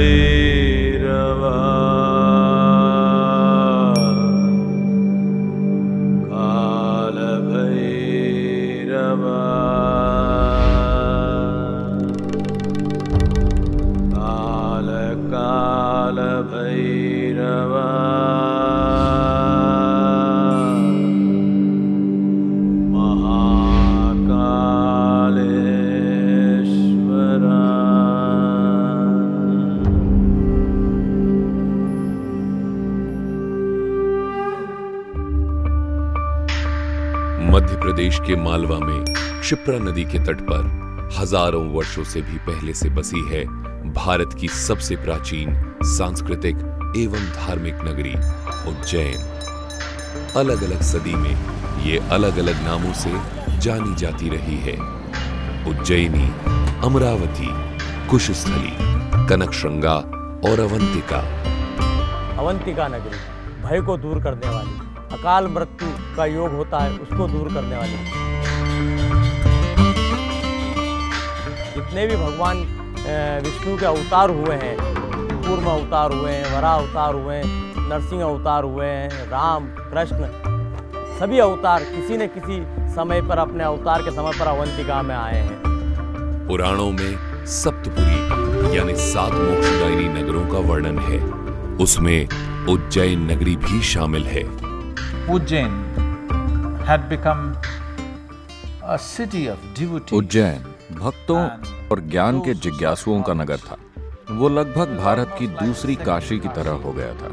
भैरवा काल भैरवा काल काल भैरवा मध्य प्रदेश के मालवा में क्षिप्रा नदी के तट पर हजारों वर्षों से भी पहले से बसी है भारत की सबसे प्राचीन सांस्कृतिक एवं धार्मिक नगरी उज्जैन। अलग अलग सदी में ये अलग अलग नामों से जानी जाती रही है। उज्जैनी, अमरावती, कुशस्थली, कनकश्रृंगा और अवंतिका। अवंतिका नगरी भय को दूर करने वाली, अकाल मृत्यु का योग होता है उसको दूर करने वाली। जितने भी भगवान विष्णु के अवतार हुए हैं, कूर्म अवतार हुए हैं, वराह अवतार हुए हैं, नरसिंह अवतार हुए हैं, राम कृष्ण, सभी अवतार किसी न किसी समय पर अपने अवतार के समय पर अवंतिका में आए हैं। पुराणों में सप्तपुरी यानी 7 मोक्षदायिनी नगरों का वर्णन है, उसमें उज्जैन नगरी भी शामिल है। Ujjain had become a city of devotees. Ujjain भक्तों और ज्ञान के जिज्ञासुओं का नगर था। वो लगभग भारत की दूसरी काशी की तरह हो गया था।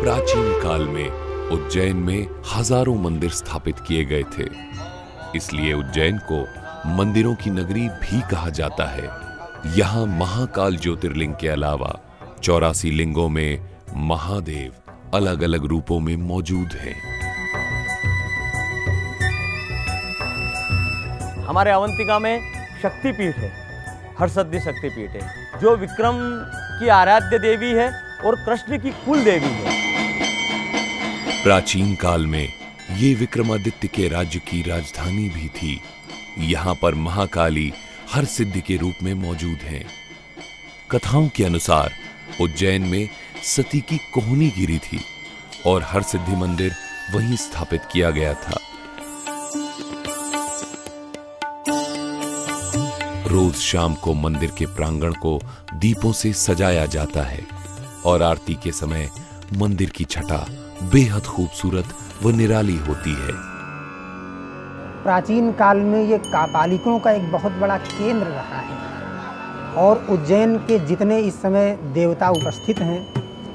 प्राचीन काल में उज्जैन में हजारों मंदिर स्थापित किए गए थे, इसलिए उज्जैन को मंदिरों की नगरी भी कहा जाता है। यहाँ महाकाल ज्योतिर्लिंग के अलावा 84 लिंगों में महादेव अलग अलग रूपों में मौजूद हैं। हमारे अवंतिका में शक्तिपीठ है, हरसिद्धि शक्तिपीठ है, जो विक्रम की आराध्य देवी है और कृष्ण की कुल देवी है। प्राचीन काल में ये विक्रमादित्य के राज्य की राजधानी भी थी। यहाँ पर महाकाली हरसिद्धि के रूप में मौजूद हैं। कथाओं के अनुसार उज्जैन में सती की कोहनी गिरी थी और हरसिद्धि मंदिर वहीं स्थापित किया गया था। रोज शाम को मंदिर के प्रांगण को दीपों से सजाया जाता है और आरती के समय मंदिर की छटा बेहद खूबसूरत व निराली होती है। प्राचीन काल में ये कापालिकों का एक बहुत बड़ा केंद्र रहा है और उज्जैन के जितने इस समय देवता उपस्थित हैं,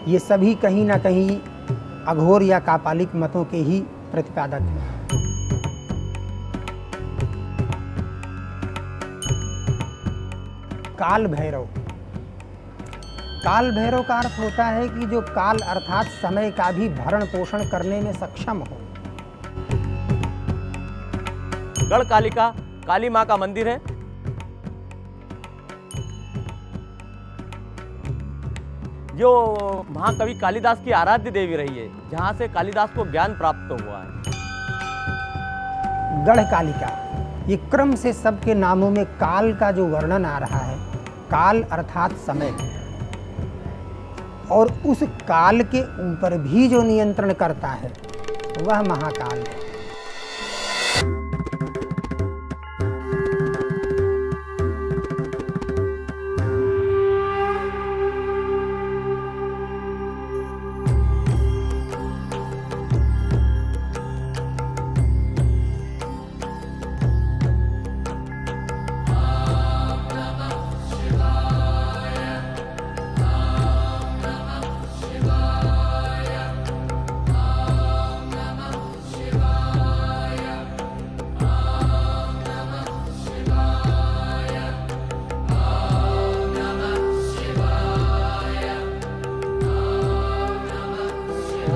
ये सभी कहीं ना कहीं अघोर या कापालिक मतों के ही प्रतिपादक हैं। काल भैरव, काल भैरव का अर्थ होता है कि जो काल अर्थात समय का भी भरण पोषण करने में सक्षम हो। गढ़कालिका काली माँ का मंदिर है। जो महाकवि कालिदास की आराध्य देवी रही है, जहाँ से कालिदास को ज्ञान प्राप्त हुआ है। गढ़कालिका, ये क्रम से सबके नामों में काल का जो वर्णन आ रहा है, काल अर्थात समय, और उस काल के ऊपर भी जो नियंत्रण करता है वह महाकाल है।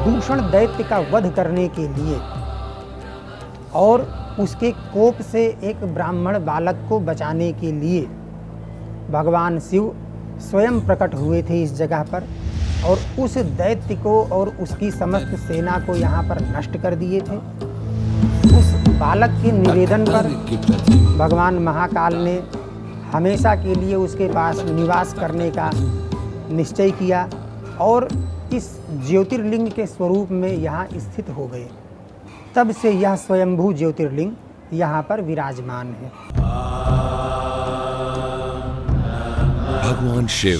दूषण दैत्य का वध करने के लिए और उसके कोप से एक ब्राह्मण बालक को बचाने के लिए भगवान शिव स्वयं प्रकट हुए थे इस जगह पर और उस दैत्य को और उसकी समस्त सेना को यहाँ पर नष्ट कर दिए थे। उस बालक के निवेदन पर भगवान महाकाल ने हमेशा के लिए उसके पास निवास करने का निश्चय किया और इस ज्योतिर्लिंग के स्वरूप में यहाँ स्थित हो गए। तब से यह स्वयंभू ज्योतिर्लिंग यहाँ पर विराजमान है। भगवान शिव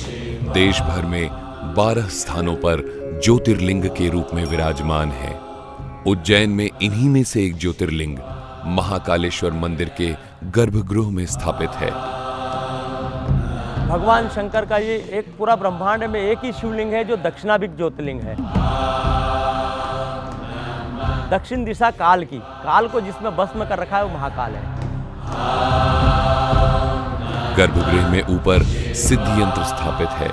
देश भर में 12 स्थानों पर ज्योतिर्लिंग के रूप में विराजमान है। उज्जैन में इन्हीं में से एक ज्योतिर्लिंग महाकालेश्वर मंदिर के गर्भगृह में स्थापित है। भगवान शंकर का ये एक पूरा ब्रह्मांड में एक ही शिवलिंग है जो दक्षिणाभिमुख ज्योतिर्लिंग है। दक्षिण दिशा काल की, काल को जिसमें भस्म कर रखा है वो महाकाल है। गर्भगृह में ऊपर सिद्धि यंत्र स्थापित है।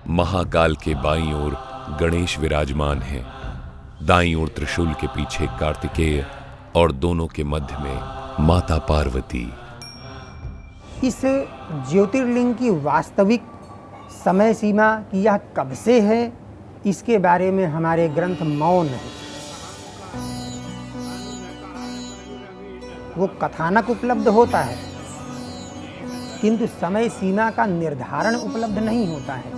महाकाल के बाईं ओर गणेश विराजमान है, दाईं ओर त्रिशूल के पीछे कार्तिकेय और दोनों के मध्य में माता पार्वती। इस ज्योतिर्लिंग की वास्तविक समय सीमा कि यह कब से है, इसके बारे में हमारे ग्रंथ मौन है। वो कथानक उपलब्ध होता है किंतु समय सीमा का निर्धारण उपलब्ध नहीं होता है।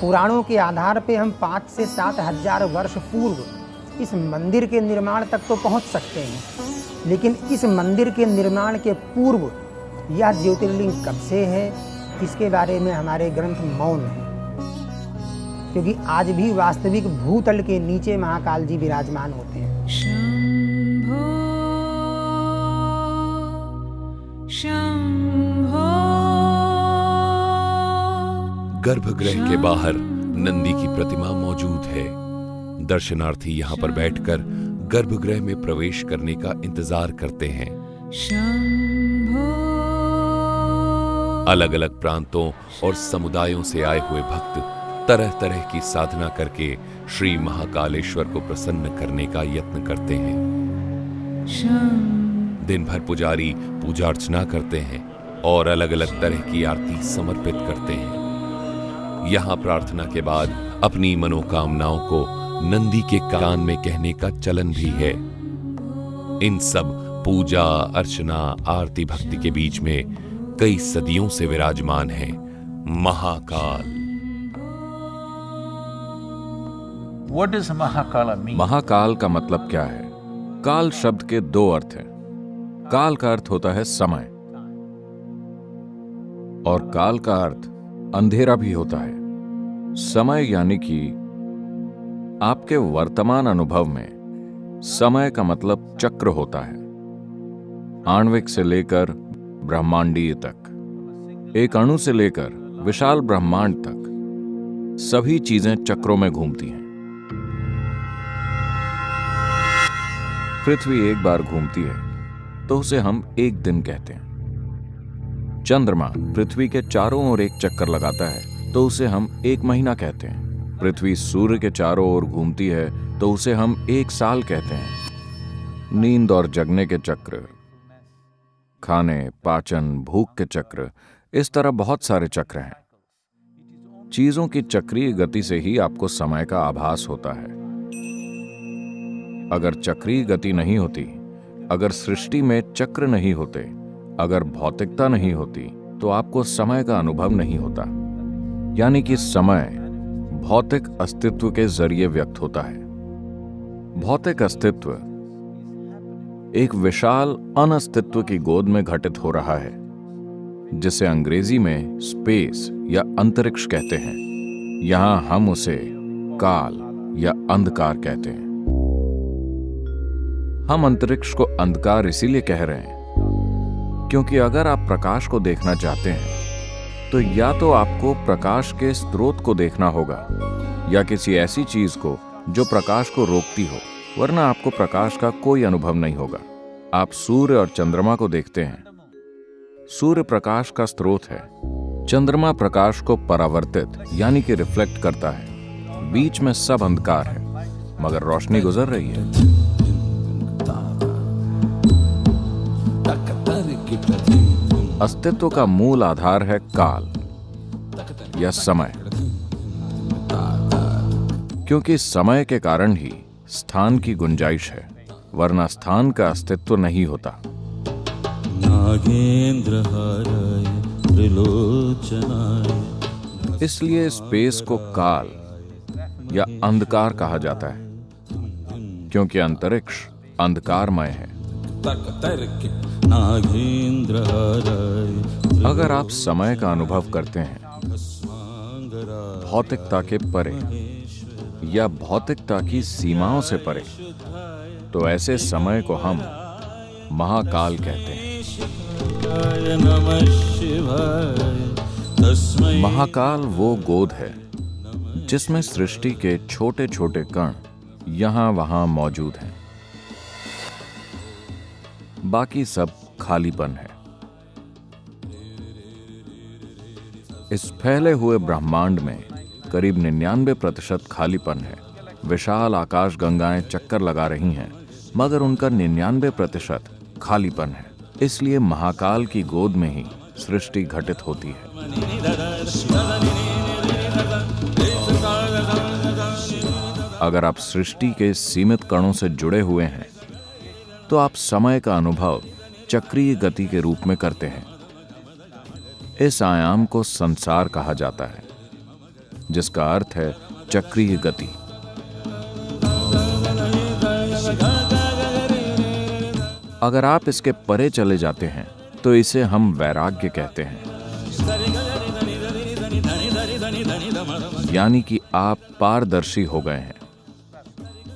पुराणों के आधार पे हम 5 से 7 हजार वर्ष पूर्व इस मंदिर के निर्माण तक तो पहुंच सकते हैं, लेकिन इस मंदिर के निर्माण के पूर्व यह ज्योतिर्लिंग कब से है, इसके बारे में हमारे ग्रंथ मौन है। क्योंकि आज भी वास्तविक भूतल के नीचे महाकाल जी विराजमान होते हैं। गर्भगृह के बाहर नंदी की प्रतिमा मौजूद है। दर्शनार्थी यहाँ पर बैठकर गर्भगृह में प्रवेश करने का इंतजार करते हैं। अलग अलग प्रांतों और समुदायों से आए हुए भक्त तरह तरह की साधना करके श्री महाकालेश्वर को प्रसन्न करने का यत्न करते हैं। दिन भर पुजारी पूजा अर्चना करते हैं और अलग अलग तरह की आरती समर्पित करते हैं। यहाँ प्रार्थना के बाद अपनी मनोकामनाओं को नंदी के कान में कहने का चलन भी है। इन सब पूजा अर्चना आरती भक्ति के बीच में कई सदियों से विराजमान है Mahakal. What does Mahakala mean? Mahakal का मतलब क्या है? काल शब्द के 2 अर्थ हैं। काल का अर्थ होता है समय और काल का अर्थ अंधेरा भी होता है। समय यानी कि आपके वर्तमान अनुभव में समय का मतलब चक्र होता है। आणविक से लेकर ब्रह्मांडीय तक, एक अणु से लेकर विशाल ब्रह्मांड तक सभी चीजें चक्रों में घूमती हैं। पृथ्वी एक बार घूमती है तो उसे हम एक दिन कहते हैं। चंद्रमा पृथ्वी के चारों ओर एक चक्कर लगाता है तो उसे हम 1 महीना कहते हैं। पृथ्वी सूर्य के चारों ओर घूमती है तो उसे हम 1 साल कहते हैं। नींद और जगने के चक्र, खाने पाचन भूख के चक्र, इस तरह बहुत सारे चक्र हैं। चीजों की चक्रीय गति से ही आपको समय का आभास होता है। अगर चक्रीय गति नहीं होती, अगर सृष्टि में चक्र नहीं होते, अगर भौतिकता नहीं होती तो आपको समय का अनुभव नहीं होता। यानी कि समय भौतिक अस्तित्व के जरिए व्यक्त होता है। भौतिक अस्तित्व एक विशाल अनस्तित्व की गोद में घटित हो रहा है, जिसे अंग्रेजी में स्पेस या अंतरिक्ष कहते हैं। यहां हम उसे काल या अंधकार कहते हैं। हम अंतरिक्ष को अंधकार इसीलिए कह रहे हैं क्योंकि अगर आप प्रकाश को देखना चाहते हैं तो या तो आपको प्रकाश के स्रोत को देखना होगा या किसी ऐसी चीज को जो प्रकाश को रोकती हो, वरना आपको प्रकाश का कोई अनुभव नहीं होगा। आप सूर्य और चंद्रमा को देखते हैं। सूर्य प्रकाश का स्रोत है, चंद्रमा प्रकाश को परावर्तित यानी कि रिफ्लेक्ट करता है। बीच में सब अंधकार है मगर रोशनी गुजर रही है। अस्तित्व का मूल आधार है काल या समय, क्योंकि समय के कारण ही स्थान की गुंजाइश है, वरना स्थान का अस्तित्व नहीं होता। नागेन्द्रहाराय त्रिलोचनाय। इसलिए स्पेस को काल या अंधकार कहा जाता है, क्योंकि अंतरिक्ष अंधकारमय है। नागेन्द्रहाराय। अगर आप समय का अनुभव करते हैं भौतिकता के परे या भौतिकता की सीमाओं से परे, तो ऐसे समय को हम महाकाल कहते हैं। महाकाल वो गोद है जिसमें सृष्टि के छोटे छोटे कण यहां वहां मौजूद हैं। बाकी सब खालीपन है। इस फैले हुए ब्रह्मांड में करीब 99% खालीपन है। विशाल आकाश गंगाएं चक्कर लगा रही हैं, मगर उनका 99% खालीपन है। इसलिए महाकाल की गोद में ही सृष्टि घटित होती है। अगर आप सृष्टि के सीमित कणों से जुड़े हुए हैं, तो आप समय का अनुभव चक्रीय गति के रूप में करते हैं। इस आयाम को संसार कहा जाता है, जिसका अर्थ है चक्रीय गति। अगर आप इसके परे चले जाते हैं, तो इसे हम वैराग्य कहते हैं, यानी कि आप पारदर्शी हो गए हैं।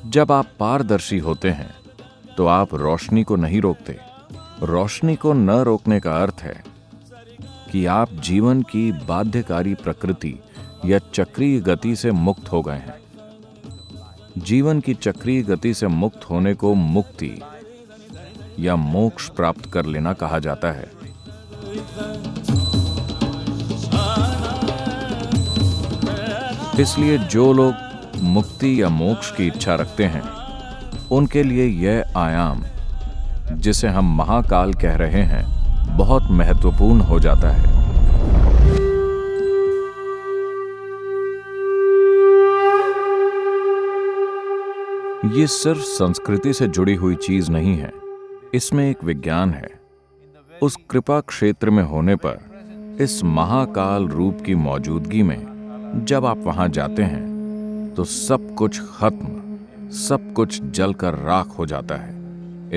जब आप पारदर्शी होते हैं, तो आप रोशनी को नहीं रोकते। रोशनी को न रोकने का अर्थ है कि आप जीवन की बाध्यकारी प्रकृति या चक्रीय गति से मुक्त हो गए हैं। जीवन की चक्रीय गति से मुक्त होने को मुक्ति या मोक्ष प्राप्त कर लेना कहा जाता है। इसलिए जो लोग मुक्ति या मोक्ष की इच्छा रखते हैं, उनके लिए यह आयाम, जिसे हम महाकाल कह रहे हैं, बहुत महत्वपूर्ण हो जाता है। ये सिर्फ संस्कृति से जुड़ी हुई चीज नहीं है, इसमें एक विज्ञान है। उस कृपा क्षेत्र में होने पर, इस महाकाल रूप की मौजूदगी में जब आप वहां जाते हैं, तो सब कुछ खत्म, सब कुछ जलकर राख हो जाता है।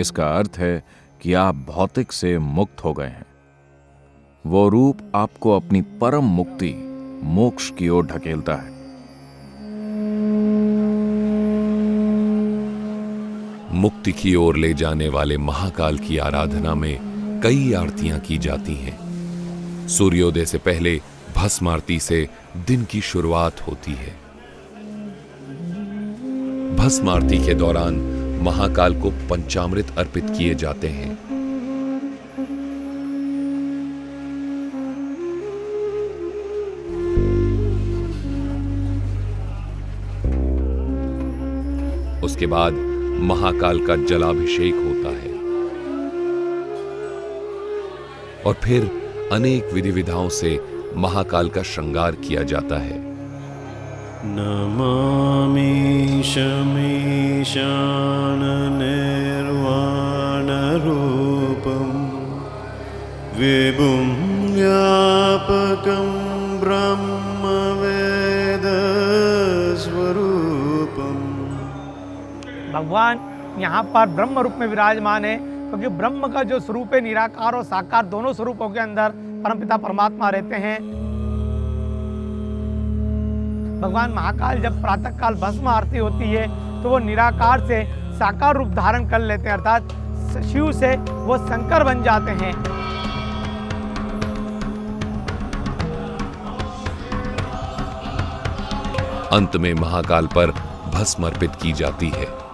इसका अर्थ है कि आप भौतिक से मुक्त हो गए हैं। वो रूप आपको अपनी परम मुक्ति, मोक्ष की ओर ढकेलता है। मुक्ति की ओर ले जाने वाले महाकाल की आराधना में कई आरतियां की जाती हैं। सूर्योदय से पहले भस्म आरती से दिन की शुरुआत होती है। भस्म आरती के दौरान महाकाल को पंचामृत अर्पित किए जाते हैं। उसके बाद महाकाल का जलाभिषेक होता है और फिर अनेक विधि विधाओं से महाकाल का श्रृंगार किया जाता है। नमामि शमीशान निर्वाण रूपम विभुं व्यापकं ब्रह्म वेद स्वरूपम। भगवान यहाँ पर ब्रह्म रूप में विराजमान है, क्योंकि ब्रह्म का जो स्वरूप है, निराकार और साकार दोनों स्वरूपों के अंदर परमपिता परमात्मा रहते हैं। भगवान महाकाल जब प्रातः काल भस्म आरती होती है, तो वो निराकार से साकार रूप धारण कर लेते हैं, अर्थात शिव से वो शंकर बन जाते हैं। अंत में महाकाल पर भस्म अर्पित की जाती है।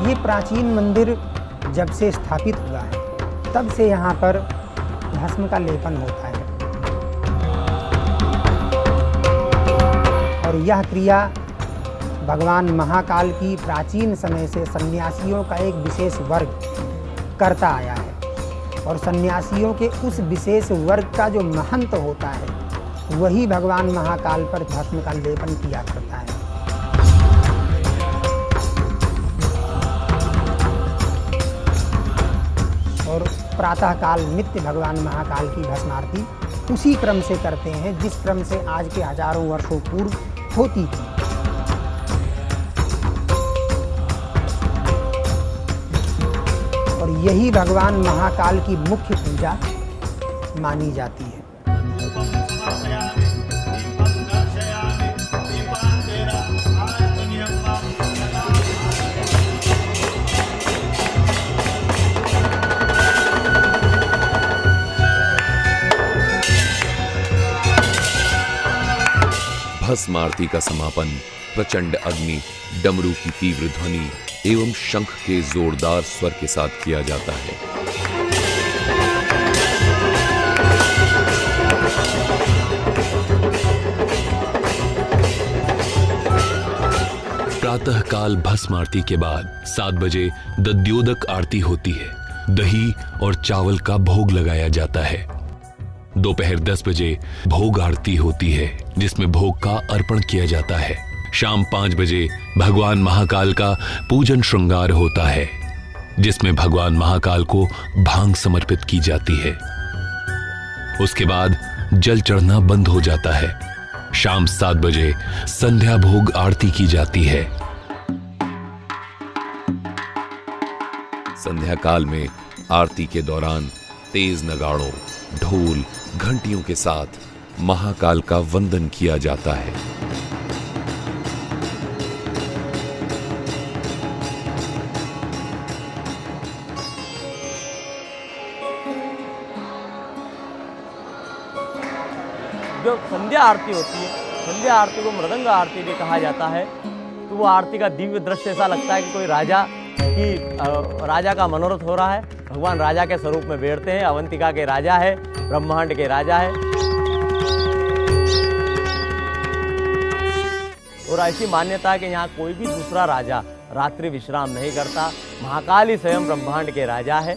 ये प्राचीन मंदिर जब से स्थापित हुआ है, तब से यहाँ पर भस्म का लेपन होता है और यह क्रिया भगवान महाकाल की प्राचीन समय से सन्यासियों का एक विशेष वर्ग करता आया है। और सन्यासियों के उस विशेष वर्ग का जो महंत होता है वही भगवान महाकाल पर भस्म का लेपन किया करता है। और प्रातःकाल नित्य भगवान महाकाल की भस्म आरती उसी क्रम से करते हैं जिस क्रम से आज के हजारों वर्षों पूर्व होती थी। और यही भगवान महाकाल की मुख्य पूजा मानी जाती है। भस्म आरती का समापन प्रचंड अग्नि, डमरू की तीव्र ध्वनि एवं शंख के जोरदार स्वर के साथ किया जाता है। प्रातःकाल भस्म आरती के बाद 7 बजे दध्योदक आरती होती है। दही और चावल का भोग लगाया जाता है। दोपहर 10 बजे भोग आरती होती है जिसमें भोग का अर्पण किया जाता है। शाम 5 बजे भगवान महाकाल का पूजन श्रृंगार होता है जिसमें भगवान महाकाल को भांग समर्पित की जाती है। उसके बाद जल चढ़ना बंद हो जाता है। शाम 7 बजे संध्या भोग आरती की जाती है। संध्या काल में आरती के दौरान तेज नगाड़ों, ढोल, घंटियों के साथ महाकाल का वंदन किया जाता है। जो संध्या आरती होती है, संध्या आरती को मृदंग आरती भी कहा जाता है। तो वो आरती का दिव्य दृश्य ऐसा लगता है कि कोई राजा का मनोरथ हो रहा है। भगवान राजा के स्वरूप में बैठते हैं। अवंतिका के राजा है, ब्रह्मांड के राजा है। और ऐसी मान्यता है कि यहाँ कोई भी दूसरा राजा रात्रि विश्राम नहीं करता। महाकाल ही स्वयं ब्रह्मांड के राजा है।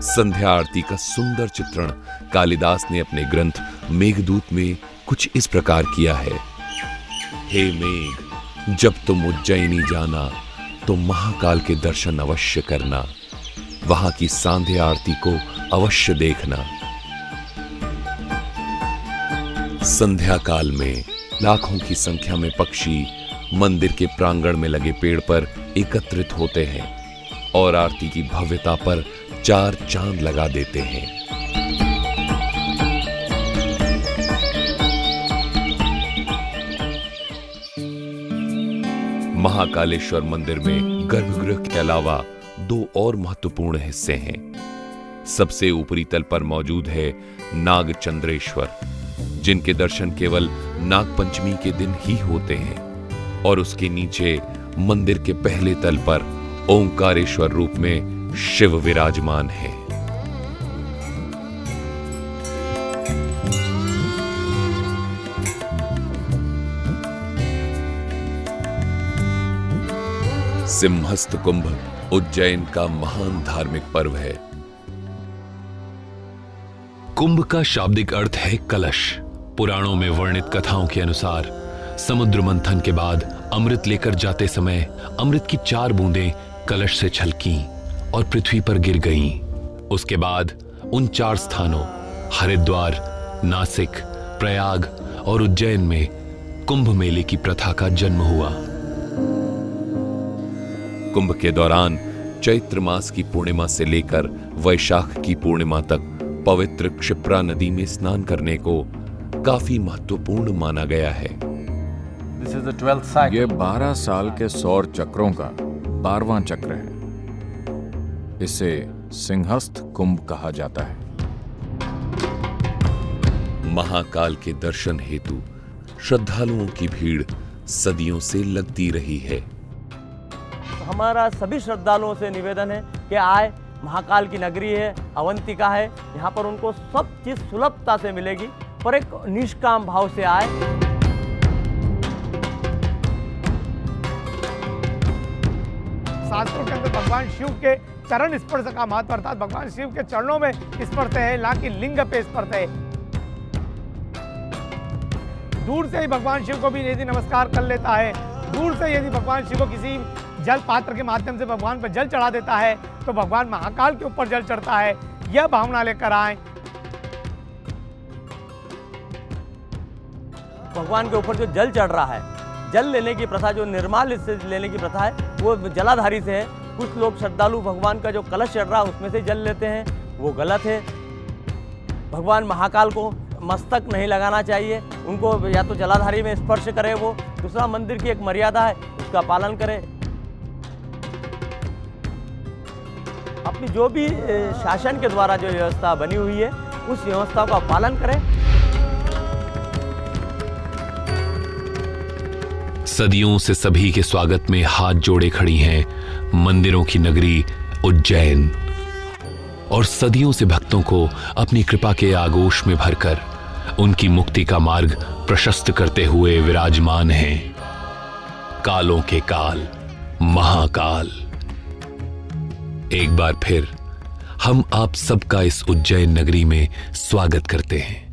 संध्या आरती का सुंदर चित्रण कालिदास ने अपने ग्रंथ मेघदूत में कुछ इस प्रकार किया है। हे मेघ, जब तुम उज्जैनी जाना तो महाकाल के दर्शन अवश्य करना, वहां की सांध्या आरती को अवश्य देखना। संध्या काल में लाखों की संख्या में पक्षी मंदिर के प्रांगण में लगे पेड़ पर एकत्रित होते हैं और आरती की भव्यता पर 4 चांद लगा देते हैं। महाकालेश्वर मंदिर में गर्भगृह के अलावा 2 और महत्वपूर्ण हिस्से हैं। सबसे ऊपरी तल पर मौजूद है नागचंद्रेश्वर, जिनके दर्शन केवल नागपंचमी के दिन ही होते हैं, और उसके नीचे मंदिर के पहले तल पर ओंकारेश्वर रूप में शिव विराजमान है। सिंहस्थ कुंभ उज्जैन का महान धार्मिक पर्व है। कुंभ का शाब्दिक अर्थ है कलश। पुराणों में वर्णित कथाओं के अनुसार समुद्र मंथन के बाद अमृत लेकर जाते समय अमृत की 4 बूंदें कलश से छलकीं और पृथ्वी पर गिर गईं। उसके बाद उन 4 स्थानों हरिद्वार, नासिक, प्रयाग और उज्जैन में कुंभ मेले की प्रथा का जन्म हुआ। कुंभ के दौरान चैत्र मास की पूर्णिमा से लेकर वैशाख की पूर्णिमा तक पवित्र क्षिप्रा नदी में स्नान करने को काफी महत्वपूर्ण माना गया है। This is the 12th cycle. ये 12 साल के सौर चक्रों का 12वां चक्र है। इसे सिंहस्थ कुंभ कहा जाता है। महाकाल के दर्शन हेतु श्रद्धालुओं की भीड़ सदियों से लगती रही है। हमारा सभी श्रद्धालुओं से निवेदन है कि आए, महाकाल की नगरी है, अवंतिका है, यहाँ पर उनको सब चीज सुलभता से मिलेगी, पर एक निष्काम भाव से आए। शास्त्रों के अंदर भगवान शिव के चरण स्पर्श का महत्व, अर्थात भगवान शिव के चरणों में स्पर्श है, ना कि लिंग पे स्पर्श है। दूर से ही भगवान शिव को भी यदि नमस्कार कर लेता है, दूर से यदि भगवान शिव को किसी जल पात्र के माध्यम से भगवान पर जल चढ़ा देता है, तो भगवान महाकाल के ऊपर जल चढ़ता है। यह भावना लेकर आए। भगवान के ऊपर जो जल चढ़ रहा है, जल लेने की प्रथा, जो निर्माल्य से लेने की प्रथा है, वो जलाधारी से है। कुछ लोग श्रद्धालु भगवान का जो कलश चढ़ रहा है उसमें से जल लेते हैं, वो गलत है। भगवान महाकाल को मस्तक नहीं लगाना चाहिए, उनको या तो जलाधारी में स्पर्श करे वो। दूसरा, मंदिर की एक मर्यादा है, उसका पालन करें। अपनी जो भी शासन के द्वारा जो व्यवस्था बनी हुई है, उस व्यवस्था का पालन करें। सदियों से सभी के स्वागत में हाथ जोड़े खड़ी हैं मंदिरों की नगरी उज्जैन, और सदियों से भक्तों को अपनी कृपा के आगोश में भरकर उनकी मुक्ति का मार्ग प्रशस्त करते हुए विराजमान हैं कालों के काल महाकाल। एक बार फिर हम आप सबका इस उज्जैन नगरी में स्वागत करते हैं।